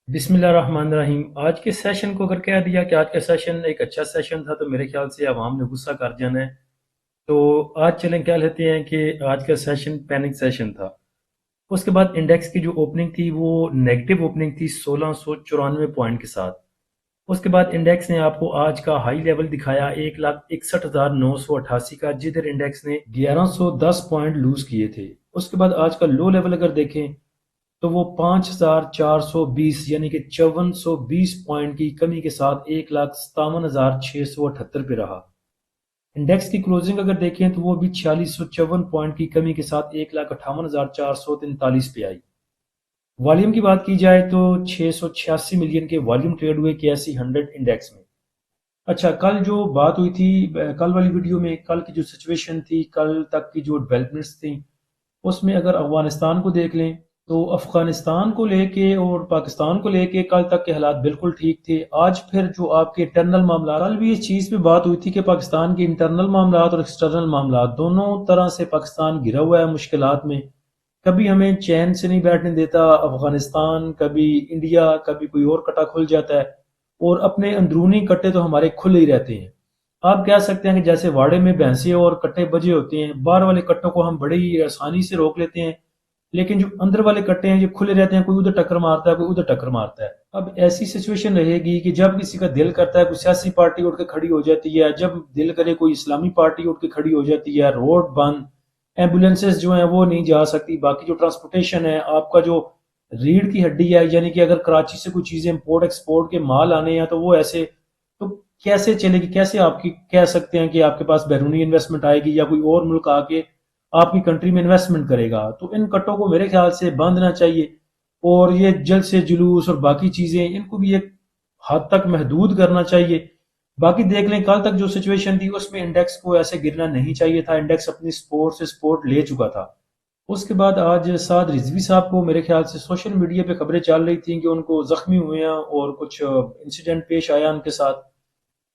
بسم اللہ الرحمن الرحیم۔ آج کے سیشن کو اگر کہہ دیا کہ آج کا سیشن ایک اچھا سیشن تھا تو میرے خیال سے عوام نے غصہ کر جانا ہے۔ تو آج چلیں کہہ لیتے ہیں کہ آج کا سیشن پینک سیشن تھا۔ اس کے بعد انڈیکس کی جو اوپننگ تھی وہ نیگیٹو اوپننگ تھی 1694 پوائنٹ کے ساتھ۔ اس کے بعد انڈیکس نے آپ کو آج کا ہائی لیول دکھایا 1,61,988 کا، جدھر انڈیکس نے 1110 پوائنٹ لوز کیے تھے۔ اس کے بعد آج کا لو لیول اگر دیکھیں تو وہ 5,420 یعنی کہ 5420 پوائنٹ کی کمی کے ساتھ 1,57,678 پہ رہا۔ انڈیکس کی کلوزنگ اگر دیکھیں تو وہ بھی 4654 پوائنٹ کی کمی کے ساتھ 1,58,443 پہ آئی۔ والیوم کی بات کی جائے تو 686 ملین کے والیوم ٹریڈ ہوئے KSE 100 انڈیکس میں۔ اچھا، کل جو بات ہوئی تھی کل والی ویڈیو میں، کل کی جو سچویشن تھی، کل تک کی جو ڈیولپمنٹس تھیں، اس میں اگر افغانستان کو دیکھ لیں تو افغانستان کو لے کے اور پاکستان کو لے کے کل تک کے حالات بالکل ٹھیک تھے۔ آج پھر جو آپ کے انٹرنل معاملات، کل بھی اس چیز پہ بات ہوئی تھی کہ پاکستان کے انٹرنل معاملات اور ایکسٹرنل معاملات دونوں طرح سے پاکستان گرا ہوا ہے مشکلات میں۔ کبھی ہمیں چین سے نہیں بیٹھنے دیتا افغانستان، کبھی انڈیا، کبھی کوئی اور کٹا کھل جاتا ہے، اور اپنے اندرونی کٹے تو ہمارے کھلے ہی رہتے ہیں۔ آپ کہہ سکتے ہیں کہ جیسے واڑے میں بھینسے اور کٹے بجے ہوتے ہیں، باہر والے کٹوں کو ہم بڑی آسانی سے روک لیتے ہیں، لیکن جو اندر والے کٹے ہیں یہ کھلے رہتے ہیں، کوئی ادھر ٹکر مارتا ہے، کوئی ادھر ٹکر مارتا ہے۔ اب ایسی سچویشن رہے گی کہ جب کسی کا دل کرتا ہے کوئی سیاسی پارٹی اٹھ کے کھڑی ہو جاتی ہے، جب دل کرے کوئی اسلامی پارٹی اٹھ کے کھڑی ہو جاتی ہے، روڈ بند، ایمبولینسز جو ہیں وہ نہیں جا سکتی، باقی جو ٹرانسپورٹیشن ہے، آپ کا جو ریڑھ کی ہڈی ہے، یعنی کہ اگر کراچی سے کوئی چیزیں امپورٹ ایکسپورٹ کے مال آنے ہیں تو وہ ایسے تو کیسے چلے گی؟ کیسے آپ کی کہہ سکتے ہیں کہ آپ کے پاس بیرونی انویسٹمنٹ آئے گی یا کوئی اور ملک آ کے آپ کی کنٹری میں انویسٹمنٹ کرے گا؟ تو ان کٹوں کو میرے خیال سے باندھنا چاہیے، اور یہ جلد سے جلوس اور باقی چیزیں ان کو بھی ایک حد تک محدود کرنا چاہیے۔ باقی دیکھ لیں کل تک جو سچویشن تھی اس میں انڈیکس کو ایسے گرنا نہیں چاہیے تھا، انڈیکس اپنی سپورٹ سے سپورٹ لے چکا تھا۔ اس کے بعد آج سعد رضوی صاحب کو میرے خیال سے سوشل میڈیا پہ خبریں چل رہی تھیں کہ ان کو زخمی ہوئے ہیں اور کچھ انسیڈنٹ پیش آیا ان کے ساتھ۔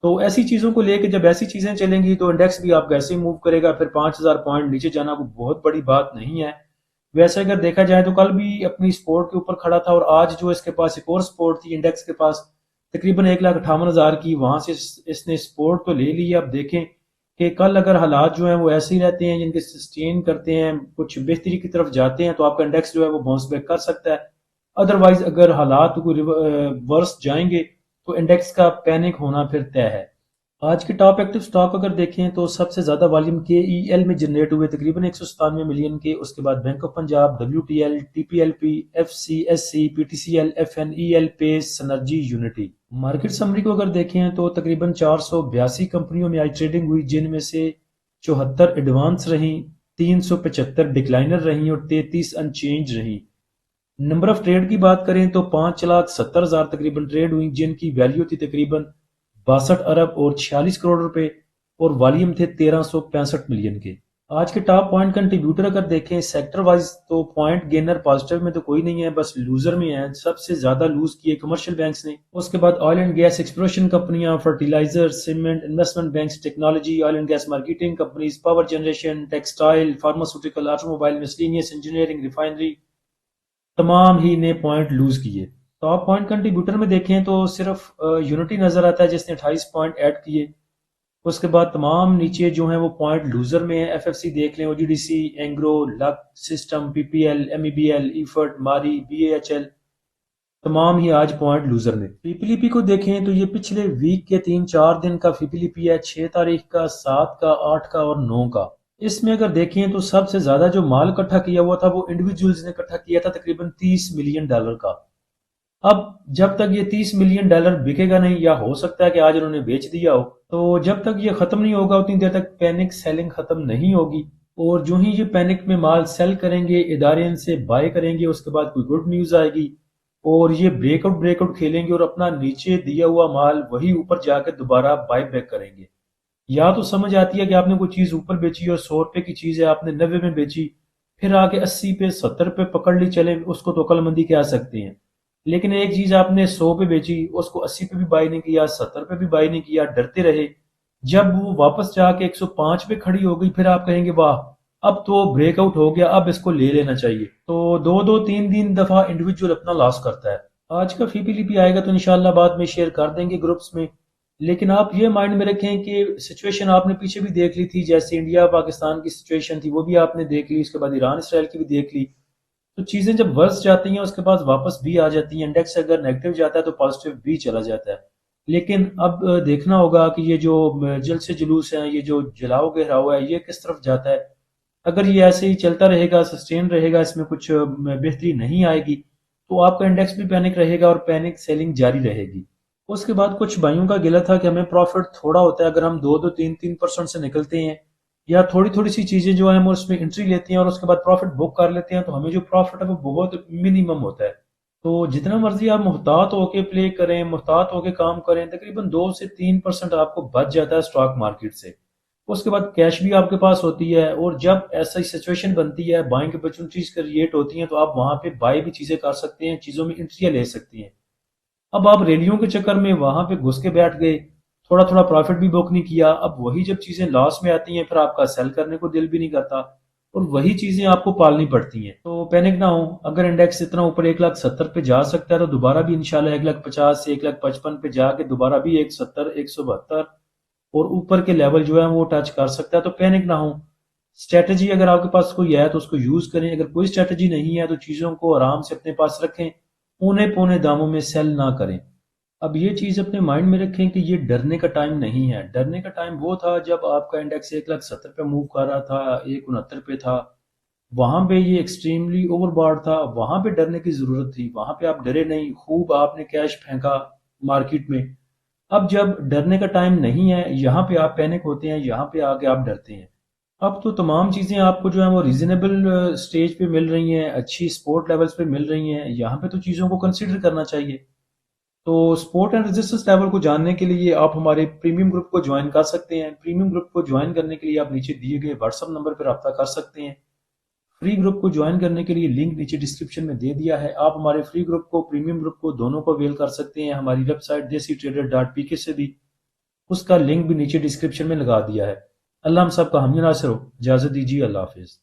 تو ایسی چیزوں کو لے کے جب ایسی چیزیں چلیں گی تو انڈیکس بھی آپ کو ایسے ہی موو کرے گا، پھر 5,000 پوائنٹ نیچے جانا کوئی بہت بڑی بات نہیں ہے۔ ویسے اگر دیکھا جائے تو کل بھی اپنی سپورٹ کے اوپر کھڑا تھا، اور آج جو اس کے پاس ایک اور سپورٹ تھی انڈیکس کے پاس تقریباً 1,58,000 کی، وہاں سے اس نے سپورٹ تو لے لی ہے۔ اب دیکھیں کہ کل اگر حالات جو ہیں وہ ایسے ہی رہتے ہیں، جن کے سسٹین کرتے ہیں، کچھ بہتری کی طرف جاتے ہیں، تو آپ کا انڈیکس جو ہے وہ باؤنس بیک کر سکتا ہے۔ ادروائز اگر حالات کوئی ورس جائیں گے تو انڈیکس کا پینک ہونا پھر طے ہے۔ آج کے ٹاپ ایکٹیو سٹاک اگر دیکھیں تو سب سے زیادہ والیوم KEL میں جنریٹ ہوئے تقریباً 197 ملین کے، اس کے بعد Bank of Punjab, WTL، TPLP، FCSC، PTCL، FNEL، Pace, Synergy, Unity. Market summary کو اگر دیکھیں تو تقریباً 482 کمپنیوں میں آج ٹریڈنگ ہوئی، جن میں سے 74 ایڈوانس رہیں، 375 ڈکلائنر رہیں اور 33 ان چینج رہیں۔ نمبر آف ٹریڈ کی بات کریں تو 5,70,000 تقریباً ٹریڈ ہوئی، جن کی ویلیو تھی تقریباً 62 ارب اور 46 کروڑ روپے، اور والیوم تھے 1365 ملین کے۔ آج کے ٹاپ پوائنٹ کنٹریبیوٹر اگر دیکھیں سیکٹر وائز تو پوائنٹ گینر پازیٹیو میں تو کوئی نہیں ہے، بس لوزر میں ہیں۔ سب سے زیادہ لوز کیے کمرشل بینکس نے، اس کے بعد آئل اینڈ گیس ایکسپلوریشن کمپنیاں، fertiliser, cement, investment banks, technology, oil and gas marketing companies, power generation, textile, pharmaceutical, automobile, miscellaneous, engineering, refinery, تمام ہی نے پوائنٹ لوز کیے۔ ٹاپ پوائنٹ کنٹریبیوٹر میں دیکھیں تو صرف یونٹی نظر آتا ہے جس نے 28 پوائنٹ ایڈ کیے۔ اس کے بعد تمام نیچے جو ہیں وہ پوائنٹ لوزر میں ہیں۔ FFC دیکھ لیں، OGDC، اینگرو، لک سسٹم، PPL، MEBL، ایفرٹ، ماری، BAHL، تمام ہی آج پوائنٹ لوزر میں۔ PPLP کو دیکھیں تو یہ پچھلے ویک کے 3-4 دن کا PPLP ہے، 6 تاریخ کا، 7 کا، 8 کا اور 9 کا۔ اس میں اگر دیکھیں تو سب سے زیادہ جو مال اکٹھا کیا ہوا تھا وہ انڈیویجولز نے اکٹھا کیا تھا تقریباً $30 ملین کا۔ اب جب تک یہ $30 ملین بکے گا نہیں، یا ہو سکتا ہے کہ آج انہوں نے بیچ دیا ہو، تو جب تک یہ ختم نہیں ہوگا اتنی دیر تک پینک سیلنگ ختم نہیں ہوگی۔ اور جو ہی یہ پینک میں مال سیل کریں گے، ادارے ان سے بائی کریں گے، اس کے بعد کوئی گڈ نیوز آئے گی اور یہ بریک آؤٹ کھیلیں گے اور اپنا نیچے دیا ہوا مال وہی اوپر جا کے دوبارہ بائی بیک کریں گے۔ یا تو سمجھ آتی ہے کہ آپ نے کوئی چیز اوپر بیچی اور 100 روپے کی چیز ہے آپ نے 90 میں بیچی، پھر آ کے 80 پہ 70 پہ پکڑ لی، چلے اس کو تو عقل مندی کہہ سکتے ہیں۔ لیکن ایک چیز آپ نے 100 پہ بیچی، اس کو 80 پہ بھی بائی نہیں کیا، 70 پہ بھی بائی نہیں کیا، ڈرتے رہے، جب وہ واپس جا کے 105 پہ کھڑی ہو گئی، پھر آپ کہیں گے واہ اب تو بریک آؤٹ ہو گیا، اب اس کو لے لینا چاہیے۔ تو 2-2 3 دفعہ انڈیویجول اپنا لاس کرتا ہے۔ آج کا فی پی لی پی آئے گا تو انشاءاللہ بعد میں شیئر کر دیں گے گروپس میں، لیکن آپ یہ مائنڈ میں رکھیں کہ سچویشن آپ نے پیچھے بھی دیکھ لی تھی، جیسے انڈیا پاکستان کی سچویشن تھی وہ بھی آپ نے دیکھ لی، اس کے بعد ایران اسرائیل کی بھی دیکھ لی، تو چیزیں جب ورس جاتی ہیں اس کے بعد واپس بھی آ جاتی ہیں، انڈیکس اگر نیگیٹو جاتا ہے تو پازیٹیو بھی چلا جاتا ہے۔ لیکن اب دیکھنا ہوگا کہ یہ جو جلد سے جلوس ہیں، یہ جو جلاؤ گہراؤ ہے، یہ کس طرف جاتا ہے۔ اگر یہ ایسے ہی چلتا رہے گا، سسٹین رہے گا، اس میں کچھ بہتری نہیں آئے گی، تو آپ کا انڈیکس بھی پینک رہے گا اور پینک سیلنگ جاری رہے گی۔ اس کے بعد کچھ بھائیوں کا گلہ تھا کہ ہمیں پروفٹ تھوڑا ہوتا ہے، اگر ہم 2-3% سے نکلتے ہیں یا تھوڑی تھوڑی سی چیزیں جو ہیں ہم اس میں انٹری لیتے ہیں اور اس کے بعد پروفٹ بک کر لیتے ہیں، تو ہمیں جو پروفٹ ہے وہ بہت منیمم ہوتا ہے۔ تو جتنا مرضی آپ محتاط ہو کے پلے کریں، محتاط ہو کے کام کریں، تقریباً 2 سے 3% آپ کو بچ جاتا ہے اسٹاک مارکیٹ سے۔ اس کے بعد کیش بھی آپ کے پاس ہوتی ہے، اور جب ایسا سچویشن بنتی ہے، بائنگ اپرچونیٹیز کریٹ ہوتی ہیں، تو آپ وہاں پہ بائی بھی چیزیں کر سکتے ہیں، چیزوں میں انٹریاں لے سکتی ہیں۔ اب آپ ریلیوں کے چکر میں وہاں پہ گھس کے بیٹھ گئے، تھوڑا تھوڑا پروفٹ بھی بک نہیں کیا، اب وہی جب چیزیں لاس میں آتی ہیں پھر آپ کا سیل کرنے کو دل بھی نہیں کرتا، اور وہی چیزیں آپ کو پالنی پڑتی ہیں۔ تو پینک نہ ہو، اگر انڈیکس اتنا اوپر 1,70,000 پہ جا سکتا ہے تو دوبارہ بھی انشاءاللہ 1,50,000 سے 1,55,000 پہ جا کے دوبارہ بھی 170، 172 اور اوپر کے لیول جو ہے وہ ٹچ کر سکتا ہے، تو پینک نہ ہو۔ اسٹریٹجی اگر آپ کے پاس کوئی ہے تو اس کو یوز کریں، اگر کوئی اسٹریٹجی نہیں ہے تو چیزوں کو آرام سے اپنے پاس رکھیں، اونے پونے داموں میں سیل نہ کریں۔ اب یہ چیز اپنے مائنڈ میں رکھیں کہ یہ ڈرنے کا ٹائم نہیں ہے، ڈرنے کا ٹائم وہ تھا جب آپ کا انڈیکس 1,70,000 پہ موو کر رہا تھا، 169 پہ تھا، وہاں پہ یہ ایکسٹریملی اوور بارڈ تھا، وہاں پہ ڈرنے کی ضرورت تھی، وہاں پہ آپ ڈرے نہیں، خوب آپ نے کیش پھینکا مارکیٹ میں۔ اب جب ڈرنے کا ٹائم نہیں ہے، یہاں پہ آپ پینک ہوتے ہیں، یہاں پہ آ کے آپ ڈرتے ہیں۔ اب تو تمام چیزیں آپ کو جو ہیں وہ ریزنیبل سٹیج پہ مل رہی ہیں، اچھی سپورٹ لیولز پہ مل رہی ہیں، یہاں پہ تو چیزوں کو کنسیڈر کرنا چاہیے۔ تو سپورٹ اینڈ ریزسٹنس لیول کو جاننے کے لیے آپ ہمارے پریمیم گروپ کو جوائن کر سکتے ہیں۔ پریمیم گروپ کو جوائن کرنے کے لیے آپ نیچے دیے گئے واٹس ایپ نمبر پر رابطہ کر سکتے ہیں۔ فری گروپ کو جوائن کرنے کے لیے لنک نیچے ڈسکرپشن میں دے دیا ہے، آپ ہمارے فری گروپ کو، پریمیم گروپ کو، دونوں کو ویل کر سکتے ہیں ہماری ویب سائٹ desitrader.pk سے بھی، اس کا لنک بھی نیچے ڈسکرپشن میں لگا دیا ہے۔ اللہ ہم سب کا ہم ناصر ہو، اجازت دیجیے، اللہ حافظ۔